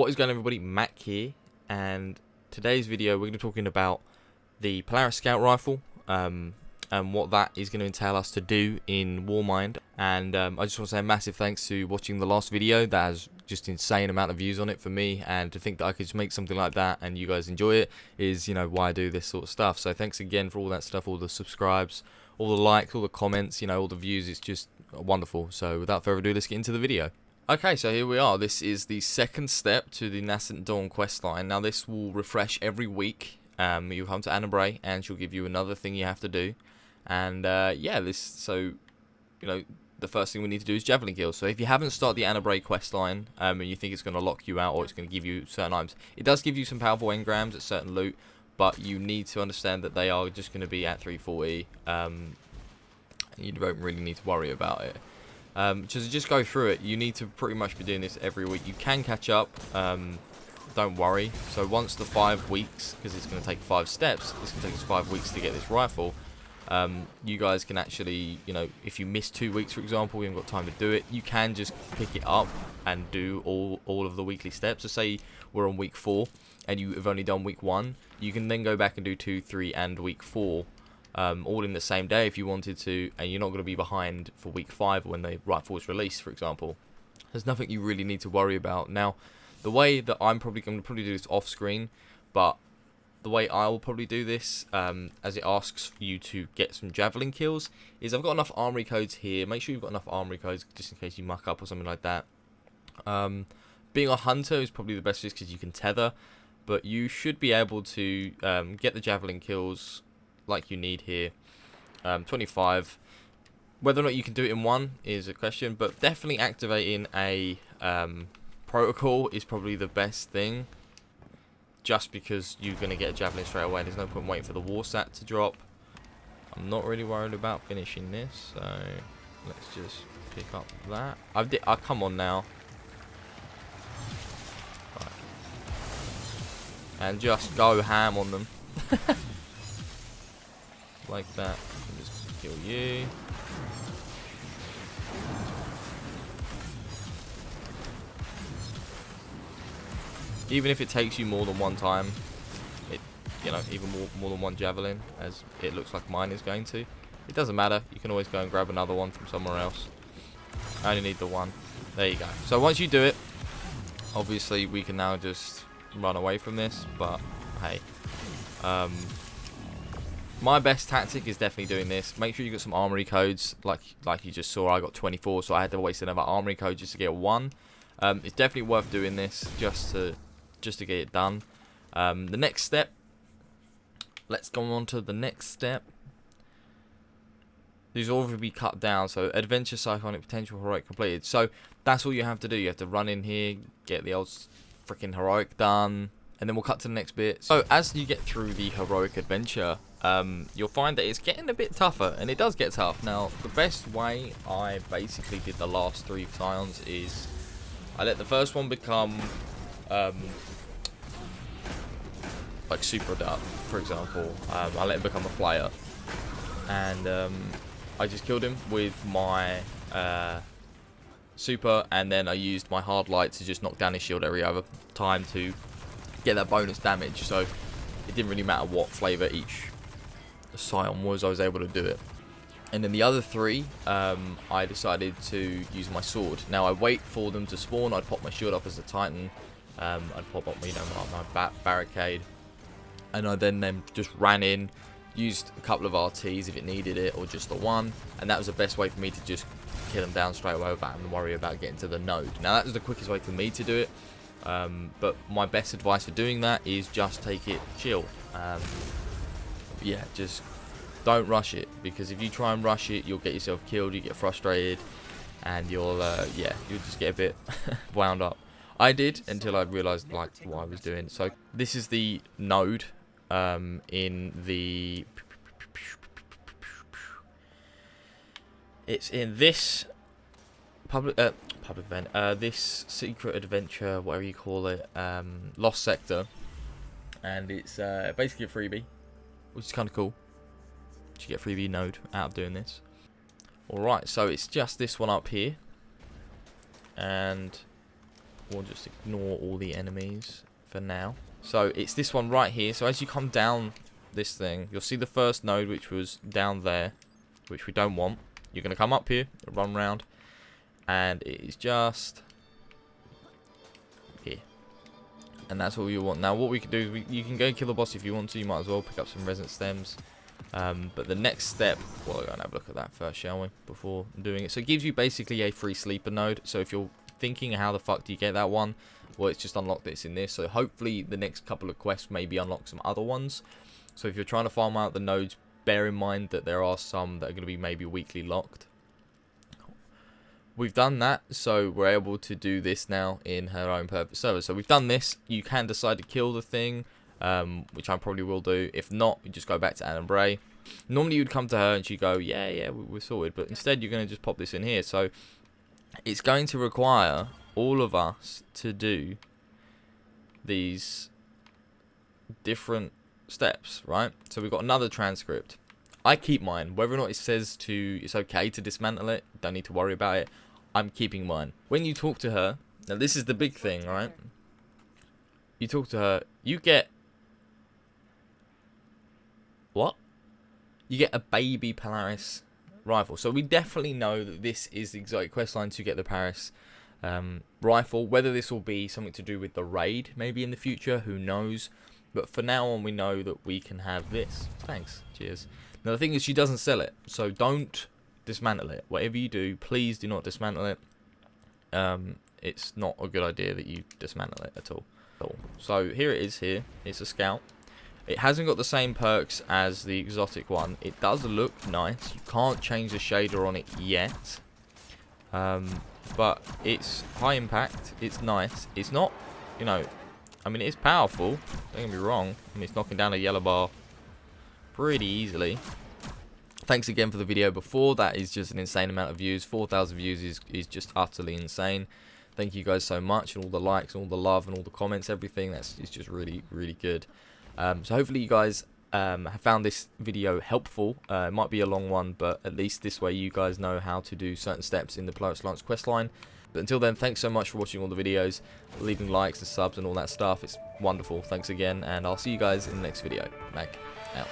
What is going on, everybody? Mack here, and today's video we're going to be talking about the Polaris Scout rifle and what that is going to entail us to do in Warmind. And I just want to say a massive thanks to watching the last video. That has just insane amount of views on it for me, and to think that I could just make something like that and you guys enjoy it is, you know, why I do this sort of stuff. So thanks again for all that stuff, all the subscribes, all the likes, all the comments, you know, all the views. It's just wonderful. So without further ado, let's get into the video. Okay, so here we are. This is the second step to the Nascent Dawn questline. Now this will refresh every week. You'll come to Anna and she'll give you another thing you have to do. And yeah, so you know, the first thing we need to do is javelin kills. So if you haven't started the Anna questline and you think it's going to lock you out or it's going to give you certain items, it does give you some powerful engrams at certain loot, but you need to understand that they are just going to be at 340. You don't really need to worry about it. Just go through it. You need to pretty much be doing this every week. You can catch up, don't worry. So once the 5 weeks, because it's going to take 5 steps, it's going to take us 5 weeks to get this rifle. You guys can actually, you know, if you miss 2 weeks, for example, we haven't got time to do it, you can just pick it up and do all of the weekly steps. So say we're on week 4 and you have only done week 1, you can then go back and do 2, 3 and week 4. All in the same day if you wanted to, and you're not going to be behind for week 5 when the rifle is released, for example. There's nothing you really need to worry about. Now, the way that I'm going to probably do this off screen, but the way I will probably do this, as it asks you to get some javelin kills, is I've got enough armory codes here. Make sure you've got enough armory codes just in case you muck up or something like that. Being a hunter is probably the best just because you can tether, but you should be able to get the javelin kills like you need here. 25. Whether or not you can do it in one is a question, but definitely activating a protocol is probably the best thing, just because you're going to get a javelin straight away. There's no point waiting for the war stat to drop. I'm not really worried about finishing this, so let's just pick up that. I come on now. Right. And just go ham on them. Like that. Just kill you. Even if it takes you more than one time, you know, even more than one javelin, as it looks like mine is going to, it doesn't matter. You can always go and grab another one from somewhere else. I only need the one. There you go. So once you do it, obviously we can now just run away from this, but hey, my best tactic is definitely doing this. Make sure you got some armory codes, like you just saw. I got 24, so I had to waste another armory code just to get 1. It's definitely worth doing this just to get it done. The next step. Let's go on to the next step. These will all be cut down. So adventure, psychonic potential, heroic completed. So that's all you have to do. You have to run in here, get the old freaking heroic done, and then we'll cut to the next bit. So as you get through the heroic adventure, you'll find that it's getting a bit tougher, and it does get tough. Now, the best way I basically did the last 3 scions is I let the first one become like super dart, for example. I let him become a flyer, and I just killed him with my super, and then I used my hard light to just knock down his shield every other time to get that bonus damage. So it didn't really matter what flavor each scion was, I was able to do it. And then the other 3, I decided to use my sword. Now I wait for them to spawn. I'd pop my shield up as a titan. I'd pop up, you know, my barricade, and I then just ran in, used a couple of RTs if it needed it, or just the one, and that was the best way for me to just kill them down straight away without having to worry about getting to the node. Now that was the quickest way for me to do it, but my best advice for doing that is just take it chill. Yeah, just don't rush it, because if you try and rush it, you'll get yourself killed, you get frustrated, and you'll just get a bit wound up. I did, until I realized like what I was doing. So this is the node in the, it's in this public event, this secret adventure, whatever you call it, lost sector, and it's basically a freebie, which is kind of cool. You get a freebie node out of doing this. Alright, so it's just this one up here, and we'll just ignore all the enemies for now. So it's this one right here. So as you come down this thing, you'll see the first node, which was down there, which we don't want. You're going to come up here, run round, and it is just here. And that's what we want. Now what we can do is you can go and kill the boss if you want to. You might as well pick up some resin stems. But the next step, well, we're going to have a look at that first, shall we, before doing it. So it gives you basically a free sleeper node. So if you're thinking how the fuck do you get that one, well, it's just unlocked this in this. So hopefully the next couple of quests maybe unlock some other ones. So if you're trying to farm out the nodes, bear in mind that there are some that are going to be maybe weekly locked. We've done that, so we're able to do this now in her own purpose server. So we've done this. You can decide to kill the thing, which I probably will do. If not, you just go back to Anne and Bray. Normally you'd come to her and she'd go, yeah, we're sorted. But instead you're going to just pop this in here. So it's going to require all of us to do these different steps, right? So we've got another transcript. I keep mine. Whether or not it says it's okay to dismantle it, don't need to worry about it. I'm keeping mine. When you talk to her, now this is the big thing, right? You talk to her, you get what? You get a baby Polaris rifle. So we definitely know that this is the exotic questline to get the Polaris rifle. Whether this will be something to do with the raid maybe in the future, who knows? But for now on, we know that we can have this. Thanks. Cheers. Now, the thing is, she doesn't sell it. So don't dismantle it. Whatever you do, please do not dismantle it. It's not a good idea that you dismantle it at all. So here it is here. It's a scout. It hasn't got the same perks as the exotic one. It does look nice. You can't change the shader on it yet. But it's high impact. It's nice. It's not, you know... I mean, it's powerful, don't get me wrong. I mean, it's knocking down a yellow bar pretty easily. Thanks again for the video before. That is just an insane amount of views. 4,000 views is just utterly insane. Thank you guys so much, and all the likes, and all the love, and all the comments, everything. It's just really, really good. So hopefully you guys have found this video helpful. It might be a long one, but at least this way you guys know how to do certain steps in the Polaris Launch questline. But until then, thanks so much for watching all the videos, leaving likes and subs and all that stuff. It's wonderful. Thanks again, and I'll see you guys in the next video. Mack out.